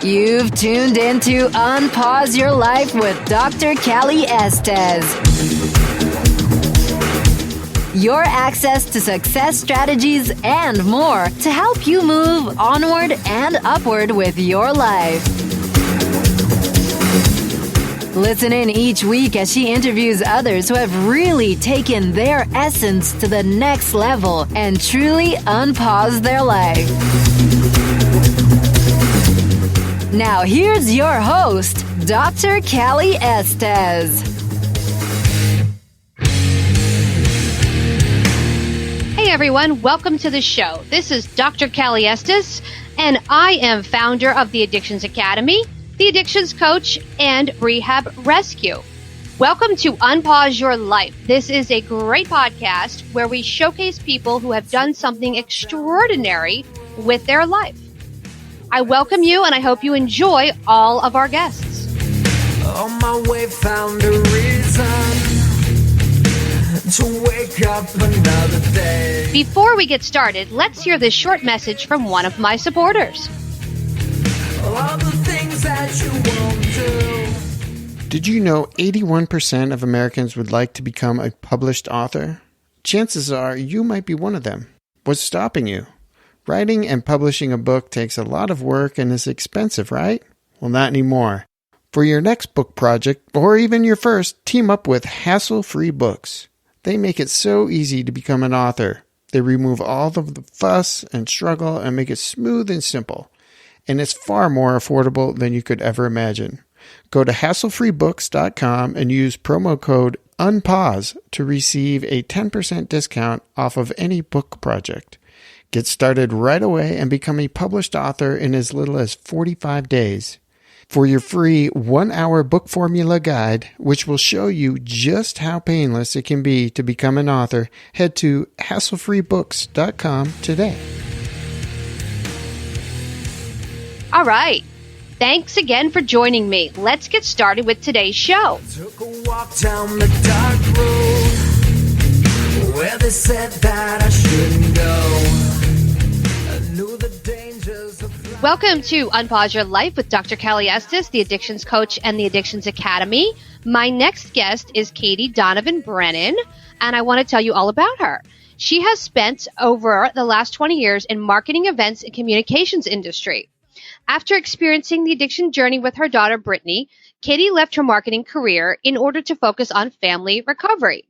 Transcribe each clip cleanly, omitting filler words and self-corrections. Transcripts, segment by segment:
You've tuned into Unpause Your Life with Dr. Callie Estes. Your access to success strategies and more to help you move onward and upward with your life. Listen in each week as she interviews others who have really taken their essence to the next level and truly unpaused their life. Now here's your host, Dr. Callie Estes. Hey everyone, welcome to the show. This is Dr. Callie Estes, and I am founder of the Addictions Academy, the Addictions Coach, and Rehab Rescue. Welcome to Unpause Your Life. This is a great podcast where we showcase people who have done something extraordinary with their life. I welcome you, and I hope you enjoy all of our guests. On my way, found a reason to wake up another day. Before we get started, let's hear this short message from one of my supporters. All the things that you won't do. Did you know 81% of Americans would like to become a published author? Chances are you might be one of them. What's stopping you? Writing and publishing a book takes a lot of work and is expensive, right? Well, not anymore. For your next book project, or even your first, team up with Hassle-Free Books. They make it so easy to become an author. They remove all of the fuss and struggle and make it smooth and simple. And it's far more affordable than you could ever imagine. Go to hasslefreebooks.com and use promo code UNPAUSE to receive a 10% discount off of any book project. Get started right away and become a published author in as little as 45 days. For your free 1-hour book formula guide, which will show you just how painless it can be to become an author, head to hasslefreebooks.com today. All right. Thanks again for joining me. Let's get started with today's show. Took a walk down the dark road where they said that I shouldn't go. I knew the dangers of Welcome to Unpause Your Life with Dr. Callie Estes, the Addictions Coach and the Addictions Academy. My next guest is Katie Donovan Brennan, and I want to tell you all about her. She has spent over the last 20 years in marketing, events, and communications industry. After experiencing the addiction journey with her daughter, Brittany, Katie left her marketing career in order to focus on family recovery.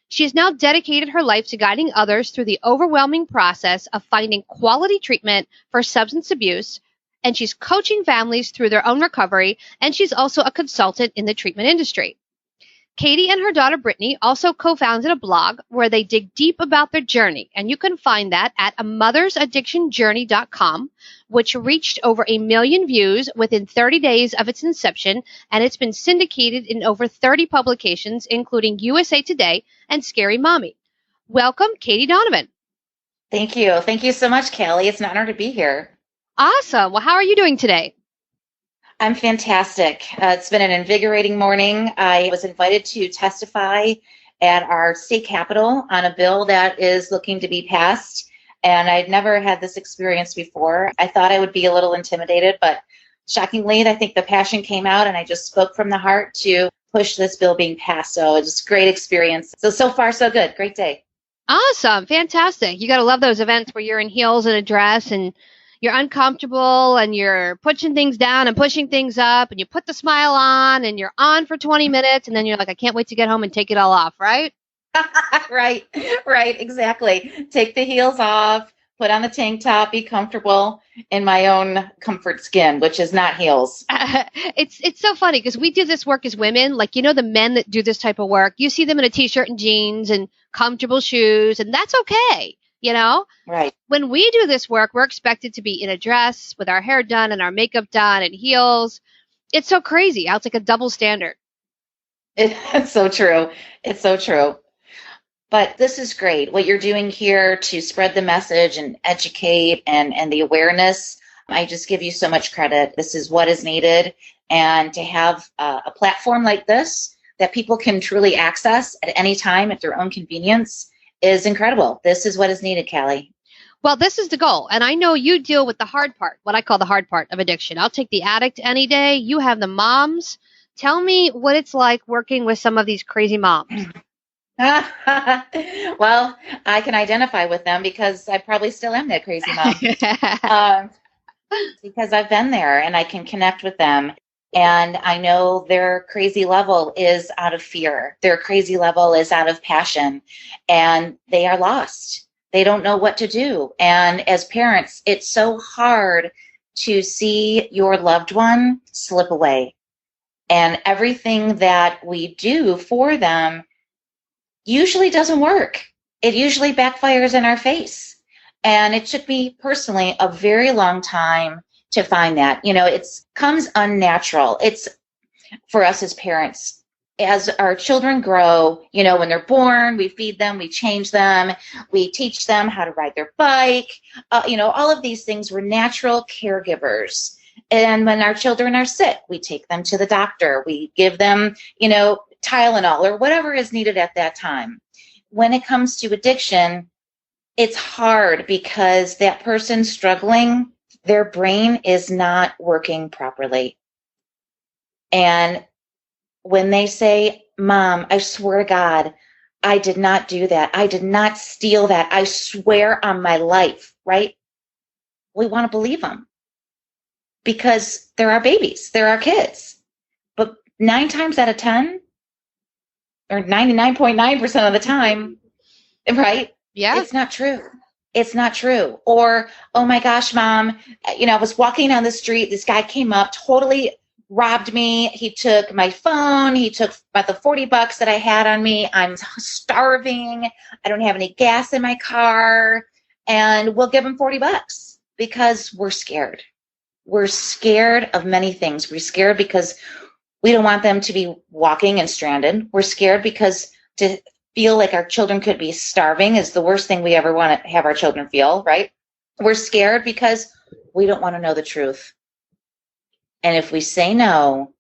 She has now dedicated her life to guiding others through the overwhelming process of finding quality treatment for substance abuse, and she's coaching families through their own recovery, and she's also a consultant in the treatment industry. Katie and her daughter Brittany also co-founded a blog where they dig deep about their journey, and you can find that at amothersaddictionjourney.com, which reached over 1 million views within 30 days of its inception, and it's been syndicated in over 30 publications, including USA Today and Scary Mommy. Welcome, Katie Donovan. Thank you. Thank you so much, Callie. It's an honor to be here. Awesome. Well, how are you doing today? I'm fantastic. It's been an invigorating morning. I was invited to testify at our state capitol on a bill that is looking to be passed, and I'd never had this experience before. I thought I would be a little intimidated, but shockingly, I think the passion came out, and I just spoke from the heart to push this bill being passed. So it's just a great experience. So far, so good. Great day. Awesome. Fantastic. You got to love those events where you're in heels and a dress and you're uncomfortable and you're pushing things down and pushing things up and you put the smile on and you're on for 20 minutes and then you're like, I can't wait to get home and take it all off, right? Right, exactly. Take the heels off, put on the tank top, be comfortable in my own comfort skin, which is not heels. It's so funny because we do this work as women. Like, you know, the men that do this type of work, you see them in a t-shirt and jeans and comfortable shoes, and that's okay. You know, right. When we do this work, we're expected to be in a dress with our hair done and our makeup done and heels. It's so crazy how it's like a double standard. It's so true. It's so true. But this is great. What you're doing here to spread the message and educate and the awareness, I just give you so much credit. This is what is needed. And to have a platform like this that people can truly access at any time at their own convenience is incredible. This is what is needed, Callie. Well, this is the goal. And I know you deal with the hard part, what I call the hard part of addiction. I'll take the addict any day. You have the moms. Tell me what it's like working with some of these crazy moms. Well, I can identify with them because I probably still am that crazy mom. Because I've been there and I can connect with them. And I know their crazy level is out of fear. Their crazy level is out of passion. And they are lost. They don't know what to do. And as parents, it's so hard to see your loved one slip away. And everything that we do for them usually doesn't work. It usually backfires in our face. And it took me personally a very long time to find that. It comes unnatural. It's for us as parents. As our children grow, when they're born, we feed them, we change them, we teach them how to ride their bike. All of these things, we're natural caregivers. And when our children are sick, we take them to the doctor. We give them, Tylenol or whatever is needed at that time. When it comes to addiction, it's hard because that person struggling, their brain is not working properly. And when they say, Mom, I swear to God, I did not do that. I did not steal that. I swear on my life, right? We want to believe them because they're our babies. They're our kids. But 9 times out of 10, or 99.9% of the time, right? Yeah. It's not true. It's not true. Or, oh my gosh, Mom, I was walking down the street. This guy came up, totally robbed me. He took my phone. He took about the $40 that I had on me. I'm starving. I don't have any gas in my car. And we'll give him $40 because we're scared. We're scared of many things. We're scared because we don't want them to be walking and stranded. We're scared because to feel like our children could be starving is the worst thing we ever want to have our children feel, right? We're scared because we don't want to know the truth. And if we say no,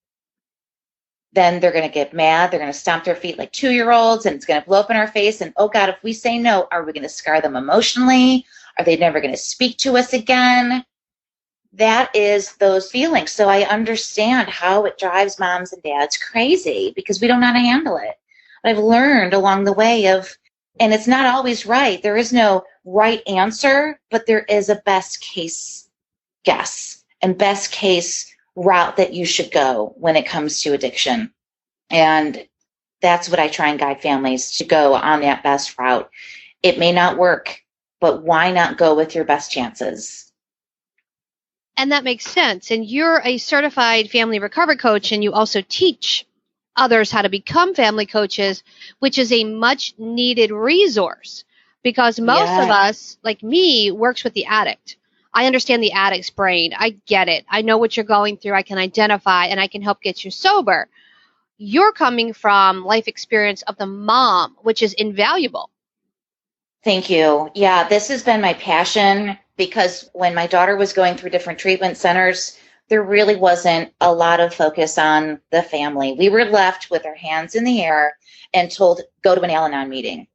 then they're going to get mad. They're going to stomp their feet like 2-year-olds, and it's going to blow up in our face. And, oh, God, if we say no, are we going to scar them emotionally? Are they never going to speak to us again? That is those feelings. So I understand how it drives moms and dads crazy because we don't know how to handle it. But I've learned along the way and it's not always right. There is no right answer, but there is a best case guess and best case route that you should go when it comes to addiction. And that's what I try and guide families to go on that best route. It may not work, but why not go with your best chances? And that makes sense. And you're a certified family recovery coach, and you also teach others how to become family coaches, which is a much needed resource because most of us, like me, works with the addict. I understand the addict's brain. I get it. I know what you're going through. I can identify and I can help get you sober. You're coming from life experience of the mom, which is invaluable. Thank you. Yeah, this has been my passion because when my daughter was going through different treatment centers, there really wasn't a lot of focus on the family. We were left with our hands in the air and told, go to an Al-Anon meeting.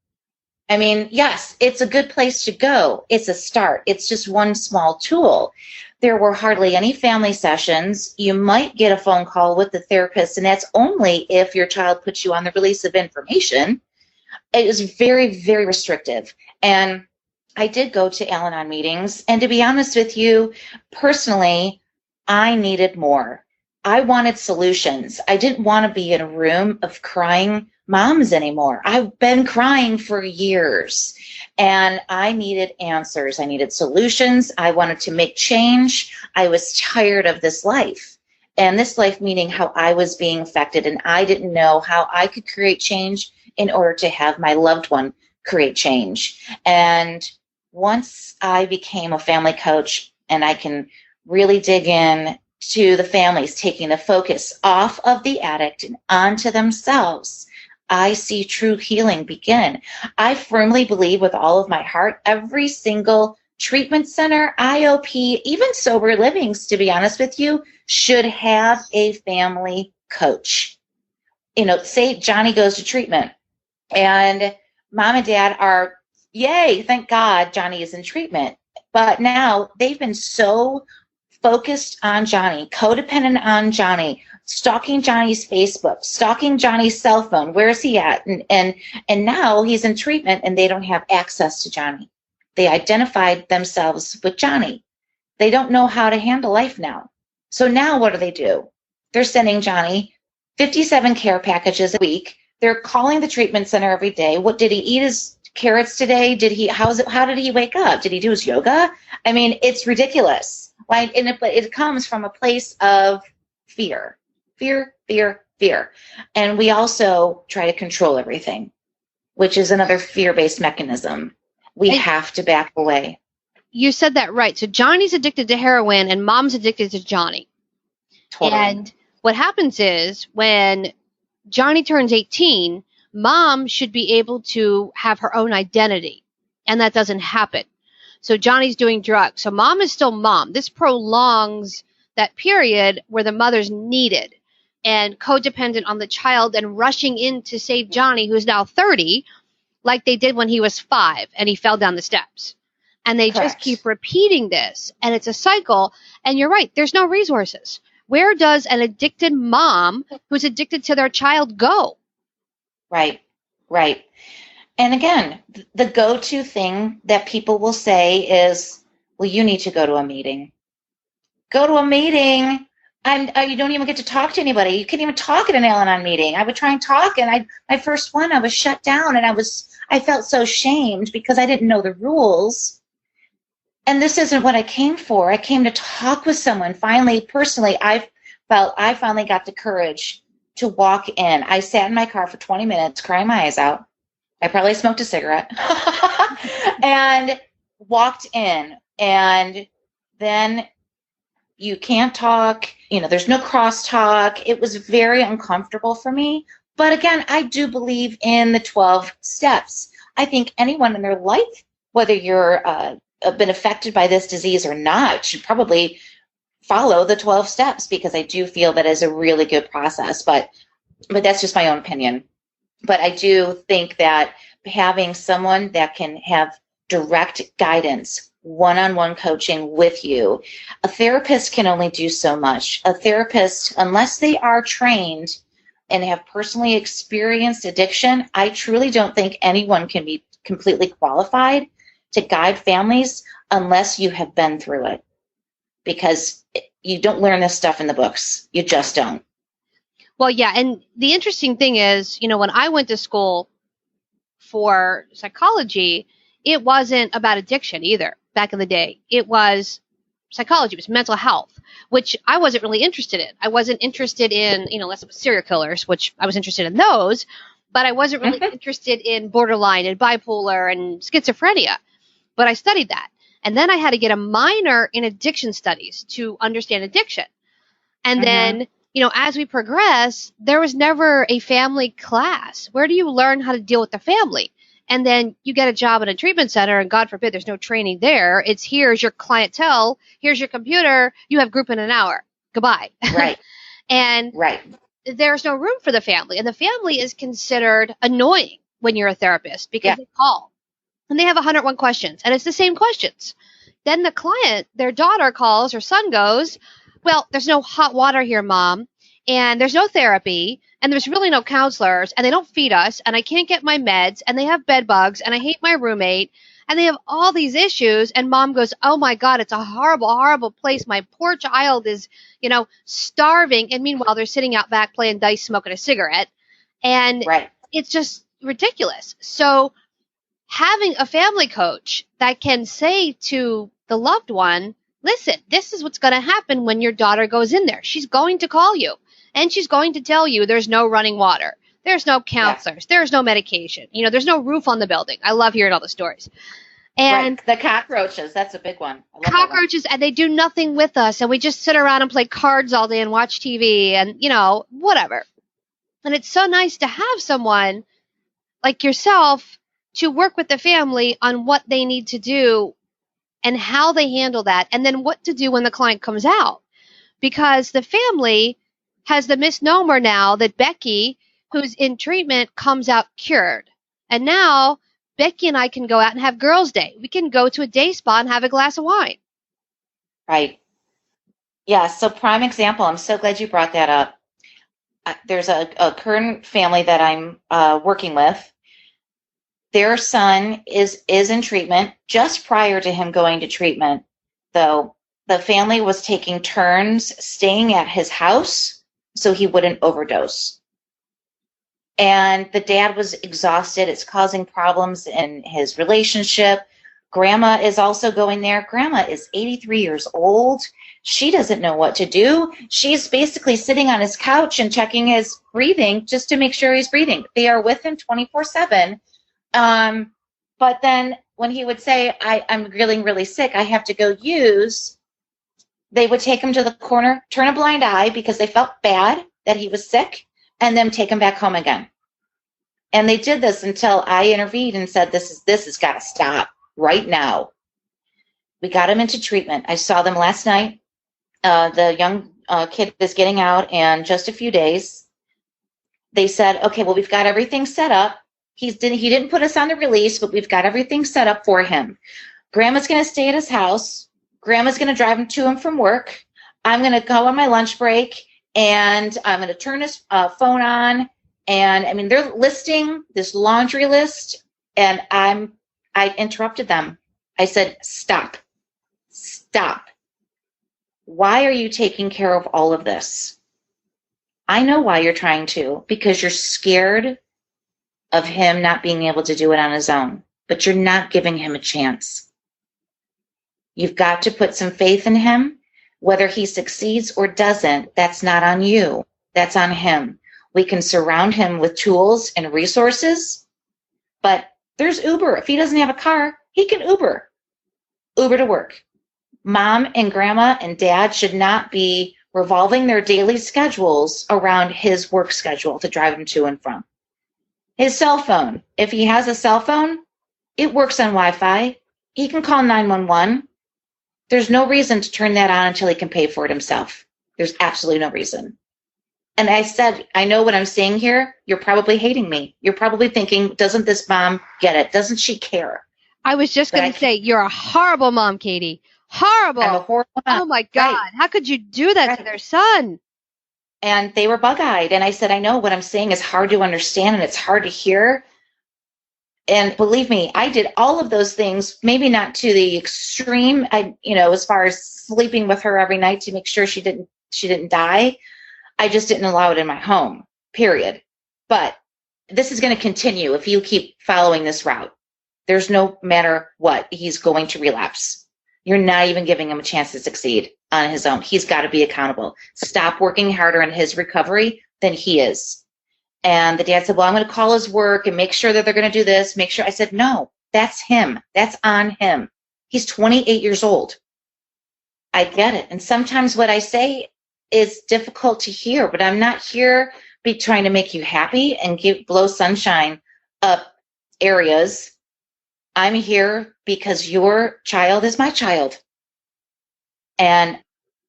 I mean, yes, it's a good place to go. It's a start. It's just one small tool. There were hardly any family sessions. You might get a phone call with the therapist, and that's only if your child puts you on the release of information. It was very, very restrictive. And I did go to Al-Anon meetings. And to be honest with you, personally, I needed more. I wanted solutions. I didn't want to be in a room of crying moms anymore. I've been crying for years and I needed answers. I needed solutions. I wanted to make change. I was tired of this life, and this life meaning how I was being affected, and I didn't know how I could create change in order to have my loved one create change. And once I became a family coach and I can really dig in to the families, taking the focus off of the addict and onto themselves, I see true healing begin. I firmly believe with all of my heart, every single treatment center, IOP, even sober livings, to be honest with you, should have a family coach. Say Johnny goes to treatment and mom and dad are, yay, thank God Johnny is in treatment. But now they've been so focused on Johnny, codependent on Johnny, stalking Johnny's Facebook, stalking Johnny's cell phone. Where is he at? And now he's in treatment and they don't have access to Johnny. They identified themselves with Johnny. They don't know how to handle life now. So now what do? They're sending Johnny 57 care packages a week. They're calling the treatment center every day. What did he eat his carrots today? How did he wake up? Did he do his yoga? I mean, it's ridiculous. Like, and it comes from a place of fear. And we also try to control everything, which is another fear-based mechanism. We have to back away. You said that right. So Johnny's addicted to heroin and mom's addicted to Johnny. Totally. And what happens is when Johnny turns 18, mom should be able to have her own identity. And that doesn't happen. So Johnny's doing drugs. So mom is still mom. This prolongs that period where the mother's needed and codependent on the child and rushing in to save Johnny, who's now 30, like they did when he was 5 and he fell down the steps. And they Correct. just keep repeating this. And it's a cycle. And you're right. There's no resources. Where does an addicted mom who's addicted to their child go? Right. And again, the go-to thing that people will say is, well, you need to go to a meeting. Go to a meeting. You don't even get to talk to anybody. You can't even talk at an Al-Anon meeting. I would try and talk, and my first one, I was shut down, and I felt so shamed because I didn't know the rules. And this isn't what I came for. I came to talk with someone. Finally, personally, I felt I finally got the courage to walk in. I sat in my car for 20 minutes, crying my eyes out. I probably smoked a cigarette and walked in. And then you can't talk. There's no crosstalk. It was very uncomfortable for me. But again, I do believe in the 12 steps. I think anyone in their life, whether you're been affected by this disease or not, should probably follow the 12 steps, because I do feel that is a really good process. But that's just my own opinion. But I do think that having someone that can have direct guidance, one-on-one coaching with you, a therapist can only do so much. A therapist, unless they are trained and have personally experienced addiction, I truly don't think anyone can be completely qualified to guide families unless you have been through it, because you don't learn this stuff in the books. You just don't. Well, yeah. And the interesting thing is, when I went to school for psychology, it wasn't about addiction either back in the day. It was psychology. It was mental health, which I wasn't really interested in. I wasn't interested in, unless it was serial killers, which I was interested in those, but I wasn't really interested in borderline and bipolar and schizophrenia. But I studied that. And then I had to get a minor in addiction studies to understand addiction. And then, as we progress, there was never a family class. Where do you learn how to deal with the family? And then you get a job in a treatment center, and God forbid there's no training there. It's here's your clientele, here's your computer, you have group in an hour. Goodbye. Right. And there's no room for the family. And the family is considered annoying when you're a therapist because they call. And they have 101 questions, and it's the same questions. Then the client, their daughter calls, her son goes, well, there's no hot water here, Mom, and there's no therapy, and there's really no counselors, and they don't feed us, and I can't get my meds, and they have bed bugs, and I hate my roommate, and they have all these issues, and Mom goes, oh my God, it's a horrible, horrible place. My poor child is, starving, and meanwhile they're sitting out back playing dice, smoking a cigarette, and it's just ridiculous. So having a family coach that can say to the loved one, listen, this is what's going to happen when your daughter goes in there. She's going to call you, and she's going to tell you there's no running water. There's no counselors. There's no medication. There's no roof on the building. I love hearing all the stories. And the cockroaches, that's a big one. I love cockroaches, and they do nothing with us, and we just sit around and play cards all day and watch TV and, whatever. And it's so nice to have someone like yourself to work with the family on what they need to do and how they handle that, and then what to do when the client comes out. Because the family has the misnomer now that Becky, who's in treatment, comes out cured. And now Becky and I can go out and have girls' day. We can go to a day spa and have a glass of wine. Right. Yeah, so prime example. I'm so glad you brought that up. There's a current family that I'm working with. Their son is in treatment. Just prior to him going to treatment, though, the family was taking turns staying at his house so he wouldn't overdose. And the dad was exhausted. It's causing problems in his relationship. Grandma is also going there. Grandma is 83 years old. She doesn't know what to do. She's basically sitting on his couch and checking his breathing just to make sure he's breathing. They are with him 24/7. But then when he would say, I'm really, really sick, I have to go use, they would take him to the corner, turn a blind eye because they felt bad that he was sick, and then take him back home again. And they did this until I intervened and said, this has got to stop right now. We got him into treatment. I saw them last night. The young kid is getting out in just a few days. They said, okay, well, we've got everything set up. He didn't put us on the release, but we've got everything set up for him. Grandma's going to stay at his house. Grandma's going to drive him to him from work. I'm going to go on my lunch break, and I'm going to turn his phone on. And I mean, they're listing this laundry list, and I interrupted them. I said, stop. Why are you taking care of all of this? I know why you're trying to, because you're scared of him not being able to do it on his own, but you're not giving him a chance. You've got to put some faith in him. Whether he succeeds or doesn't, that's not on you. That's on him. We can surround him with tools and resources, but there's Uber. If he doesn't have a car, he can Uber to work. Mom and grandma and dad should not be revolving their daily schedules around his work schedule to drive him to and from. His cell phone, if he has a cell phone, it works on Wi-Fi. He can call 911. There's no reason to turn that on until he can pay for it himself. There's absolutely no reason. And I said, I know what I'm saying here. You're probably hating me. You're probably thinking, doesn't this mom get it? Doesn't she care? I was just going to say, you're a horrible mom, Katie. Horrible. I'm a horrible mom. Oh, my God. Right. How could you do that to their son? And they were bug-eyed. And I said, I know what I'm saying is hard to understand and it's hard to hear. And believe me, I did all of those things, maybe not to the extreme, as far as sleeping with her every night to make sure she didn't die. I just didn't allow it in my home, period. But this is going to continue if you keep following this route. There's no matter what, he's going to relapse. You're not even giving him a chance to succeed on his own. He's got to be accountable. Stop working harder on his recovery than he is. And the dad said, well, I'm going to call his work and make sure that they're going to do this. Make sure. I said, no, that's him. That's on him. He's 28 years old. I get it. And sometimes what I say is difficult to hear, but I'm not here be trying to make you happy and blow sunshine up areas. I'm here because your child is my child. And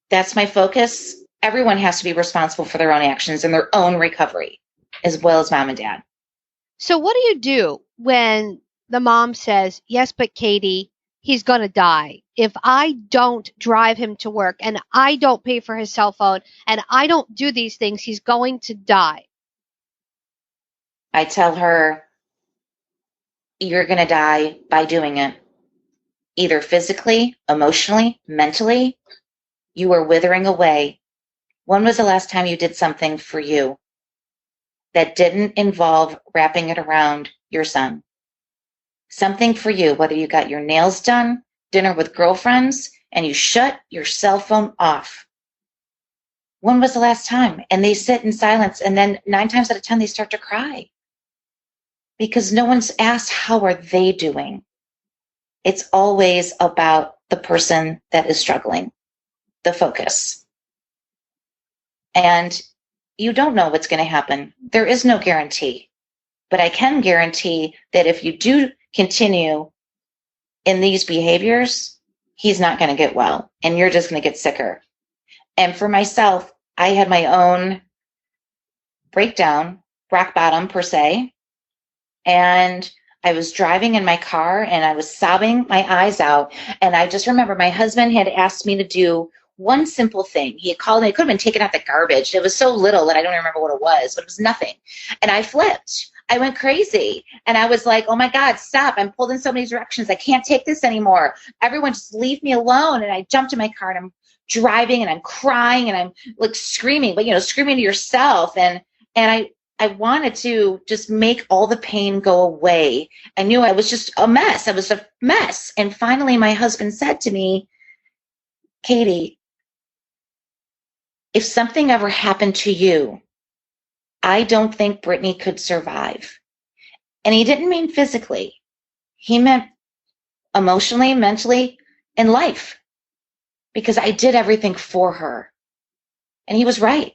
that's my focus. Everyone has to be responsible for their own actions and their own recovery, as well as mom and dad. So what do you do when the mom says, yes, but Katie, he's going to die. If I don't drive him to work and I don't pay for his cell phone and I don't do these things, he's going to die. I tell her, you're going to die by doing it. Either physically, emotionally, mentally, you are withering away. When was the last time you did something for you that didn't involve wrapping it around your son? Something for you, whether you got your nails done, dinner with girlfriends, and you shut your cell phone off. When was the last time? And they sit in silence, and then 9 times out of 10, they start to cry. Because no one's asked, how are they doing? It's always about the person that is struggling, the focus. And you don't know what's going to happen. There is no guarantee. But I can guarantee that if you do continue in these behaviors, he's not going to get well, and you're just going to get sicker. And for myself, I had my own breakdown, rock bottom per se, and I was driving in my car and I was sobbing my eyes out. And I just remember my husband had asked me to do one simple thing. He had called me. It could have been taking out the garbage. It was so little that I don't remember what it was, but it was nothing. And I flipped. I went crazy. And I was like, oh my God, stop. I'm pulled in so many directions. I can't take this anymore. Everyone just leave me alone. And I jumped in my car and I'm driving and I'm crying and I'm like screaming, but screaming to yourself. And I wanted to just make all the pain go away. I knew I was just a mess. I was a mess. And finally my husband said to me, Katie, if something ever happened to you, I don't think Brittany could survive. And he didn't mean physically. He meant emotionally, mentally, and life. Because I did everything for her. And he was right.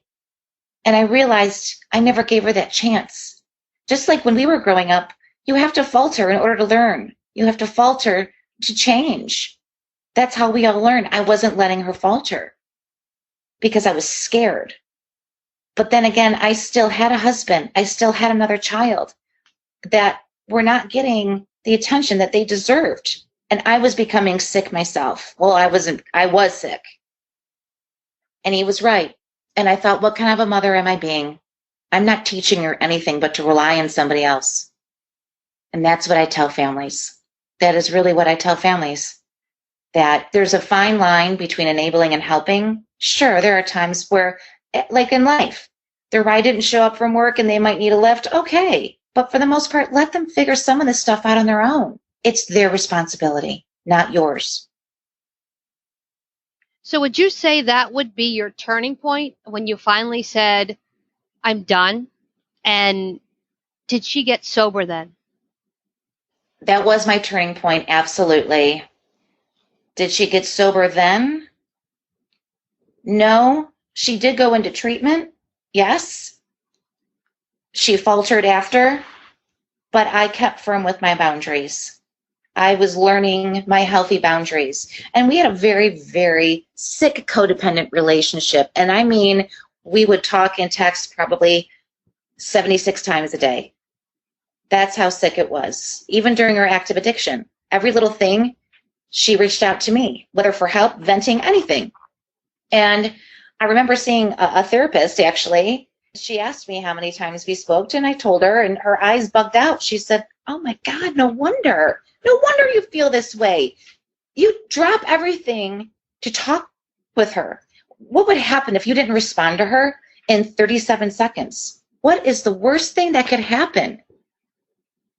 And I realized I never gave her that chance. Just like when we were growing up, you have to falter in order to learn. You have to falter to change. That's how we all learn. I wasn't letting her falter because I was scared. But then again, I still had a husband. I still had another child that were not getting the attention that they deserved. And I was becoming sick myself. Well, I was sick. And he was right. And I thought, what kind of a mother am I being? I'm not teaching her anything but to rely on somebody else. And that's what I tell families. That is really what I tell families. That there's a fine line between enabling and helping. Sure, there are times where, like in life, their ride didn't show up from work and they might need a lift. Okay. But for the most part, let them figure some of this stuff out on their own. It's their responsibility, not yours. So would you say that would be your turning point when you finally said, I'm done? And did she get sober then? That was my turning point, absolutely. Did she get sober then? No. She did go into treatment, yes. She faltered after, but I kept firm with my boundaries. I was learning my healthy boundaries. And we had a very, very sick codependent relationship. And I mean, we would talk and text probably 76 times a day. That's how sick it was. Even during her active addiction, every little thing, she reached out to me, whether for help, venting, anything. And I remember seeing a therapist, actually. She asked me how many times we spoke, and I told her, and her eyes bugged out. She said, oh my God, no wonder. No wonder you feel this way. You drop everything to talk with her. What would happen if you didn't respond to her in 37 seconds? What is the worst thing that could happen?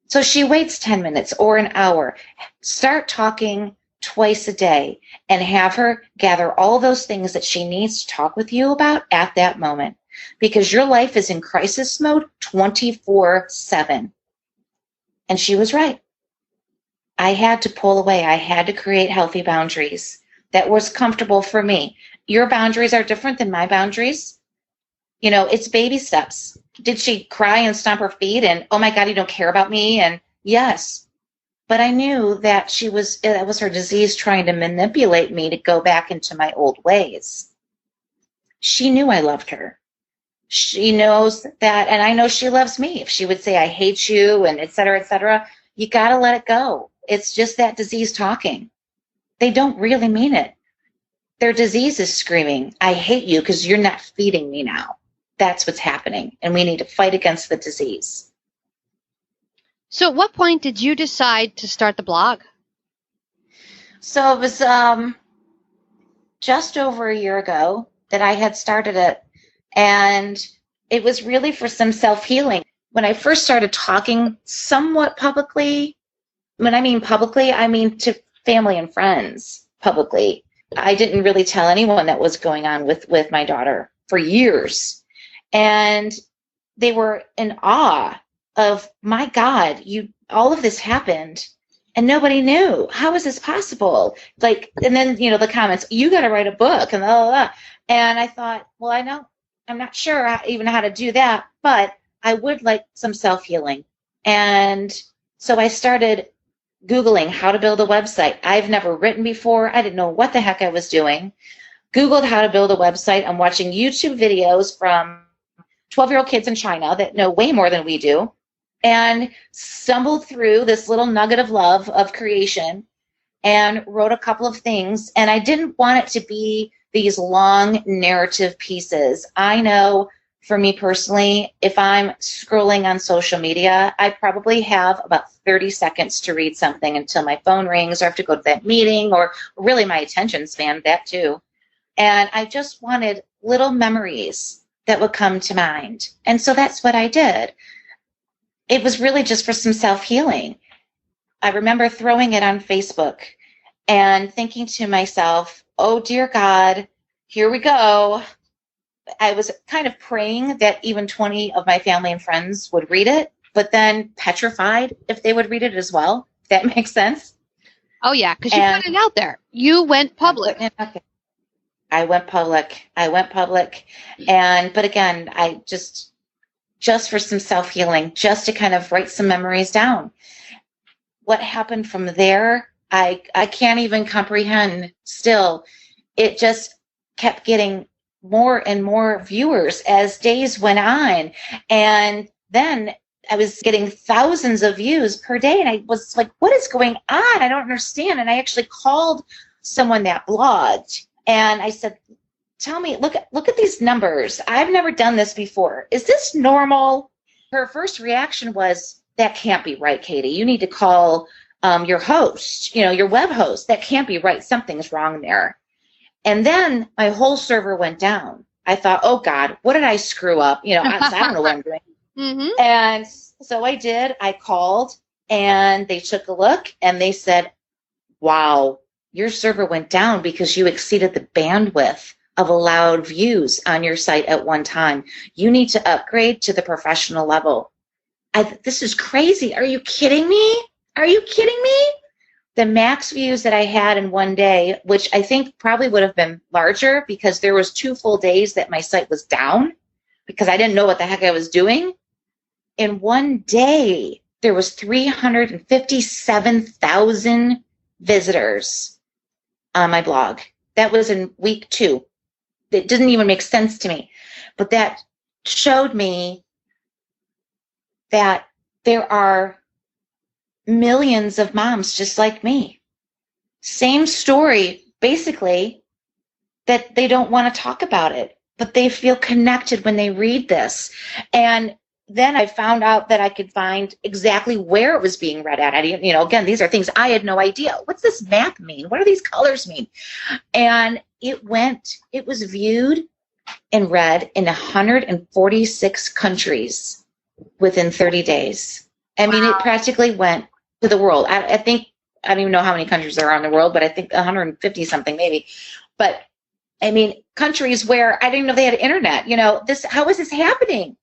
So she waits 10 minutes or an hour. Start talking twice a day and have her gather all those things that she needs to talk with you about at that moment. Because your life is in crisis mode 24/7. And she was right. I had to pull away. I had to create healthy boundaries that was comfortable for me. Your boundaries are different than my boundaries. It's baby steps. Did she cry and stomp her feet and, oh my God, you don't care about me? And yes, but I knew that that was her disease trying to manipulate me to go back into my old ways. She knew I loved her. She knows that, and I know she loves me. If she would say, I hate you, and et cetera, you got to let it go. It's just that disease talking. They don't really mean it. Their disease is screaming, I hate you because you're not feeding me now. That's what's happening, and we need to fight against the disease. So at what point did you decide to start the blog? So it was just over a year ago that I had started it, and it was really for some self-healing. When I first started talking somewhat publicly, when I mean publicly, I mean to family and friends publicly. I didn't really tell anyone that was going on with my daughter for years. And they were in awe of, my God, all of this happened and nobody knew. How is this possible? And then, the comments, you got to write a book and blah, blah, blah. And I thought, well, I'm not sure even how to do that, but I would like some self-healing. And so I started Googling how to build a website. I've never written before. I didn't know what the heck I was doing. Googled how to build a website. I'm watching YouTube videos from 12-year-old kids in China that know way more than we do. and stumbled through this little nugget of love of creation and wrote a couple of things. And I didn't want it to be these long narrative pieces. I know for me personally, if I'm scrolling on social media, I probably have about 30 seconds to read something until my phone rings or I have to go to that meeting, or really my attention span, that too. And I just wanted little memories that would come to mind. And so that's what I did. It was really just for some self-healing. I remember throwing it on Facebook and thinking to myself, oh, dear God, here we go. I was kind of praying that even 20 of my family and friends would read it, but then petrified if they would read it as well. If that makes sense. Oh, yeah, because you put it out there. You went public. I went public. But again, I just for some self-healing, just to kind of write some memories down. What happened from there, I can't even comprehend still. It just kept getting more and more viewers as days went on. And then I was getting thousands of views per day. And I was like, what is going on? I don't understand. And I actually called someone that blogged and I said, tell me, look at these numbers. I've never done this before. Is this normal? Her first reaction was, that can't be right, Katie. You need to call your host, your web host. That can't be right. Something's wrong there. And then my whole server went down. I thought, oh God, what did I screw up? I don't know what I'm doing. Mm-hmm. And so I did. I called and they took a look and they said, wow, your server went down because you exceeded the bandwidth of allowed views on your site at one time. You need to upgrade to the professional level. This is crazy. Are you kidding me? The max views that I had in one day, which I think probably would have been larger because there was 2 full days that my site was down because I didn't know what the heck I was doing. In one day, there was 357,000 visitors on my blog. That was in week 2. It didn't even make sense to me. But that showed me that there are millions of moms just like me. Same story, basically, that they don't want to talk about it, but they feel connected when they read this. And then I found out that I could find exactly where it was being read at. Again, these are things I had no idea. What's this map mean? What do these colors mean? And it was viewed and read in 146 countries within 30 days. I mean, it practically went to the world. I think, I don't even know how many countries there are in the world, but I think 150 something maybe. But I mean, countries where I didn't even know they had internet. How is this happening?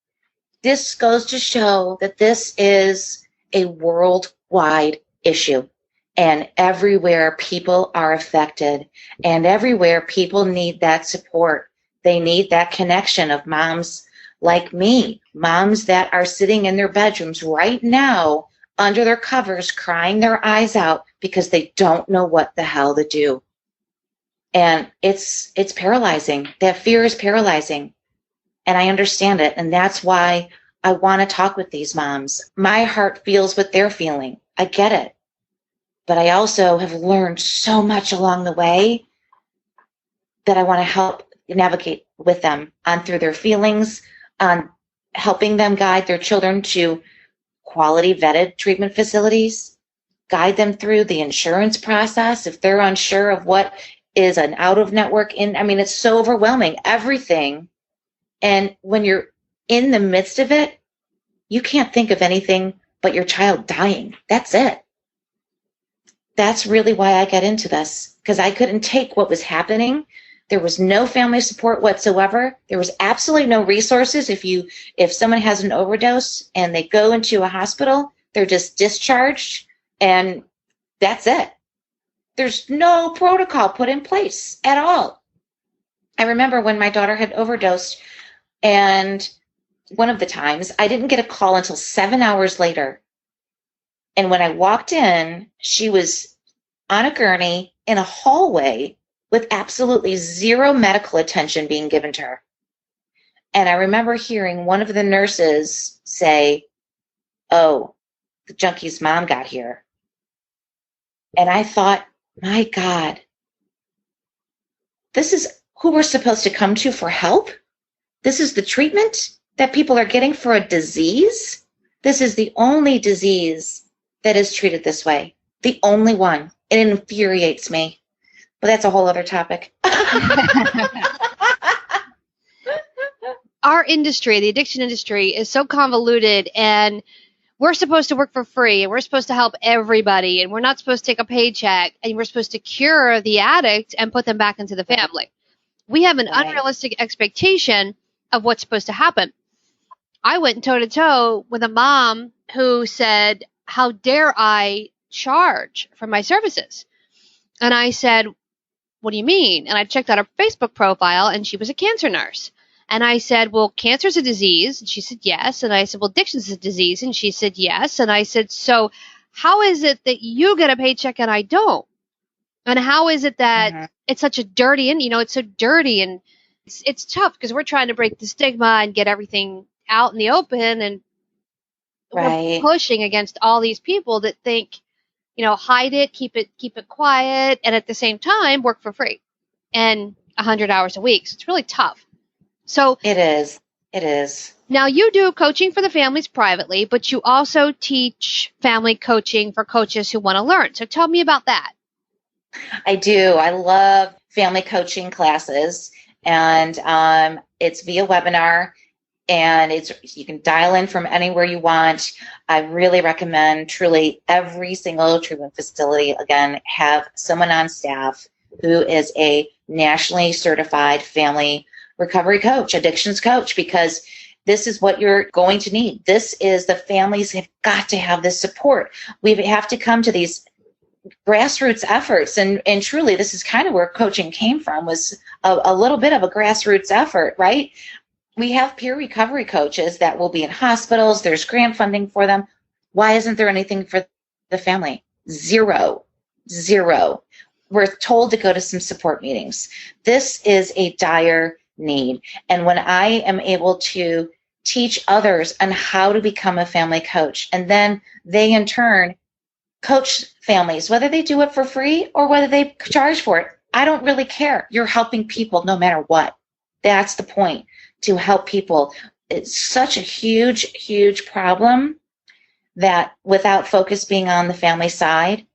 This goes to show that this is a worldwide issue. And everywhere people are affected, and everywhere people need that support. They need that connection of moms like me, moms that are sitting in their bedrooms right now under their covers, crying their eyes out because they don't know what the hell to do. And it's paralyzing. That fear is paralyzing. And I understand it. And that's why I want to talk with these moms. My heart feels what they're feeling. I get it. But I also have learned so much along the way that I want to help navigate with them on through their feelings, on helping them guide their children to quality vetted treatment facilities, guide them through the insurance process if they're unsure of what is an out-of-network it's so overwhelming, everything. And when you're in the midst of it, you can't think of anything but your child dying. That's it. That's really why I got into this, because I couldn't take what was happening. There was no family support whatsoever. There was absolutely no resources. If someone has an overdose and they go into a hospital, they're just discharged and that's it. There's no protocol put in place at all. I remember when my daughter had overdosed, and one of the times I didn't get a call until 7 hours later. And when I walked in, she was on a gurney in a hallway with absolutely zero medical attention being given to her. And I remember hearing one of the nurses say, oh, the junkie's mom got here. And I thought, my God, this is who we're supposed to come to for help? This is the treatment that people are getting for a disease? This is the only disease that is treated this way. The only one. It infuriates me. But that's a whole other topic. Our industry, the addiction industry, is so convoluted, and we're supposed to work for free, and we're supposed to help everybody, and we're not supposed to take a paycheck, and we're supposed to cure the addict and put them back into the family. We have an unrealistic expectation of what's supposed to happen. I went toe-to-toe with a mom who said, how dare I charge for my services? And I said, what do you mean? And I checked out her Facebook profile, and she was a cancer nurse. And I said, well, cancer's a disease. And she said, yes. And I said, well, addiction's a disease. And she said, yes. And I said, so how is it that you get a paycheck and I don't? And how is it that it's such a dirty, and it's so dirty, and it's tough because we're trying to break the stigma and get everything out in the open, and we're pushing against all these people that think, hide it, keep it quiet, and at the same time work for free and 100 hours a week. So it's really tough. So it is. Now you do coaching for the families privately, but you also teach family coaching for coaches who want to learn. So tell me about that. I do. I love family coaching classes, and it's via webinar, and you can dial in from anywhere you want. I really recommend truly every single treatment facility, again, have someone on staff who is a nationally certified family recovery coach, addictions coach, because this is what you're going to need. The families have got to have this support. We have to come to these grassroots efforts, and truly this is kind of where coaching came from, was a little bit of a grassroots effort, right? We have peer recovery coaches that will be in hospitals. There's grant funding for them. Why isn't there anything for the family? Zero. We're told to go to some support meetings. This is a dire need. And when I am able to teach others on how to become a family coach, and then they in turn coach families, whether they do it for free or whether they charge for it, I don't really care. You're helping people no matter what. That's the point, to help people. It's such a huge problem that without focus being on the family side,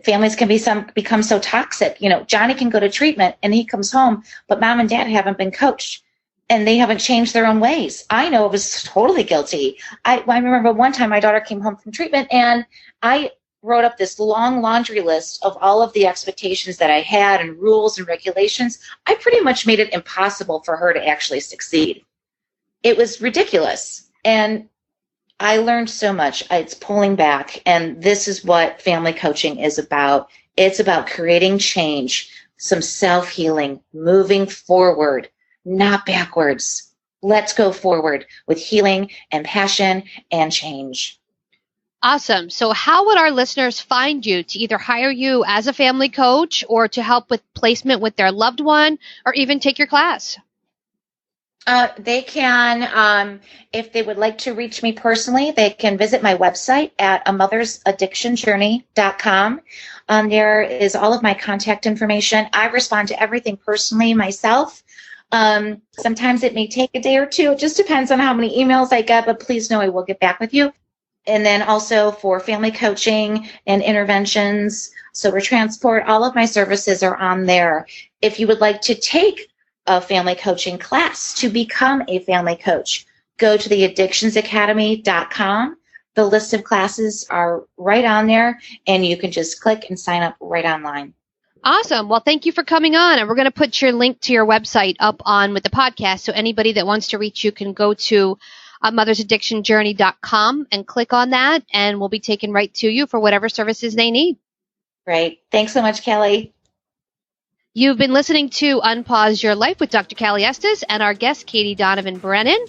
families can become so toxic. Johnny can go to treatment and he comes home, but mom and dad haven't been coached and they haven't changed their own ways. I know I was totally guilty. I remember one time my daughter came home from treatment and I wrote up this long laundry list of all of the expectations that I had and rules and regulations. I pretty much made it impossible for her to actually succeed. It was ridiculous. And I learned so much. It's pulling back. And this is what family coaching is about. It's about creating change, some self-healing, moving forward, not backwards. Let's go forward with healing and passion and change. Awesome. So how would our listeners find you to either hire you as a family coach or to help with placement with their loved one or even take your class? They can, if they would like to reach me personally, they can visit my website at amothersaddictionjourney.com. There is all of my contact information. I respond to everything personally myself. Sometimes it may take a day or two. It just depends on how many emails I get, but please know I will get back with you. And then also for family coaching and interventions, sober transport, all of my services are on there. If you would like to take a family coaching class to become a family coach, go to the addictionsacademy.com. The list of classes are right on there, and you can just click and sign up right online. Awesome. Well, thank you for coming on. And we're going to put your link to your website up on with the podcast. So anybody that wants to reach you can go to mothersaddictionjourney.com and click on that, and we'll be taken right to you for whatever services they need. Great. Thanks so much, Kelly. You've been listening to Unpause Your Life with Dr. Callie Estes and our guest, Katie Donovan Brennan.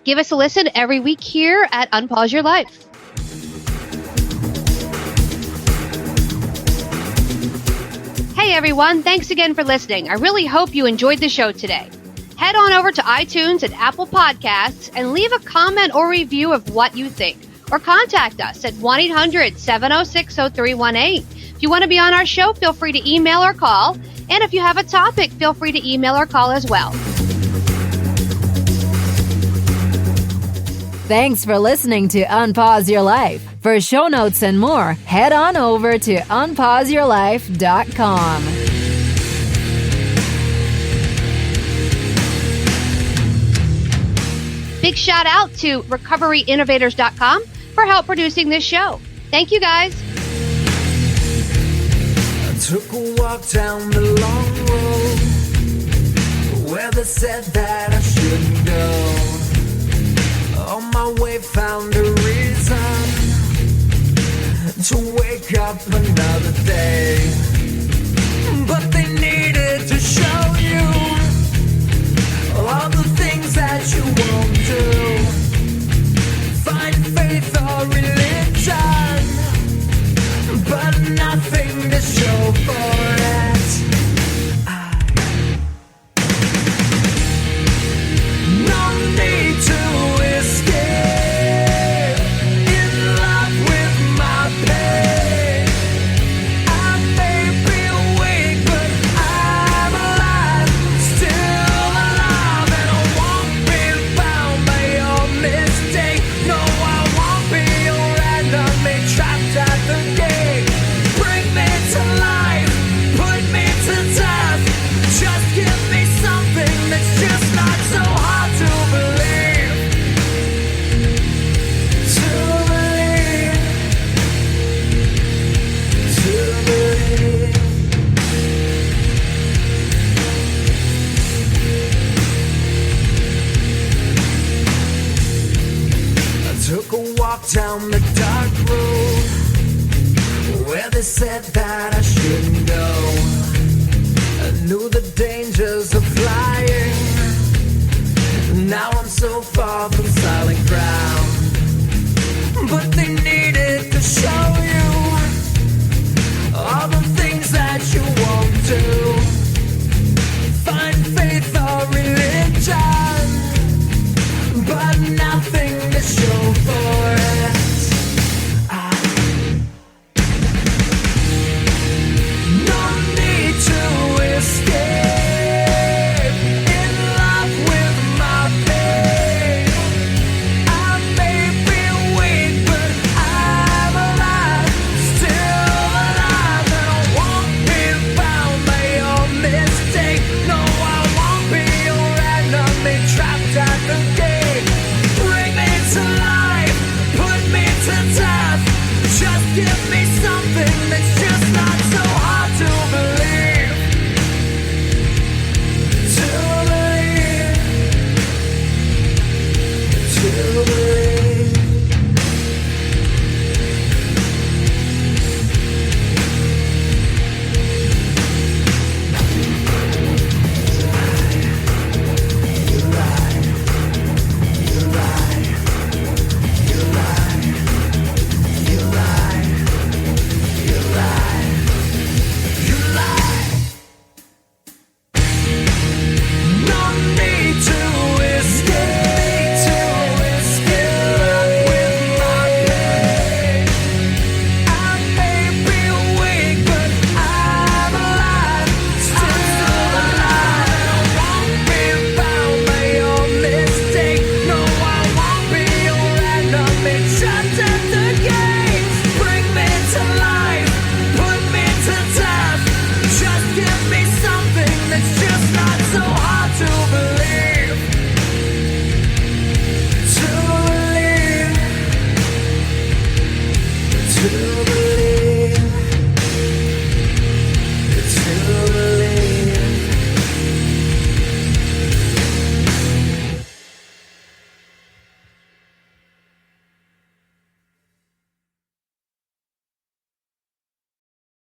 Give us a listen every week here at Unpause Your Life. Hey, everyone. Thanks again for listening. I really hope you enjoyed the show today. Head on over to iTunes and Apple Podcasts and leave a comment or review of what you think. Or contact us at 1-800-706-0318. If you want to be on our show, feel free to email or call. And if you have a topic, feel free to email or call as well. Thanks for listening to Unpause Your Life. For show notes and more, head on over to unpauseyourlife.com. Big shout out to recoveryinnovators.com for help producing this show. Thank you, guys. I took a walk down the long road where they said that I shouldn't go. On my way found a reason to wake up another day. But they needed to show you all the things that you won't do. Find faith or religion, but nothing to show for it. No need to escape in love with my pain. I may be awake, but I'm alive, still alive, and I won't be bound by your mistake. No, I won't be your enemy, trapped at the gate. Bring me to life, put me to death. Just give me something that's just not so hard to believe. To believe. To believe. I took a walk down the dark road where they said that I shouldn't go. I knew the dangers of flying. Now I'm so far from solid ground. But they need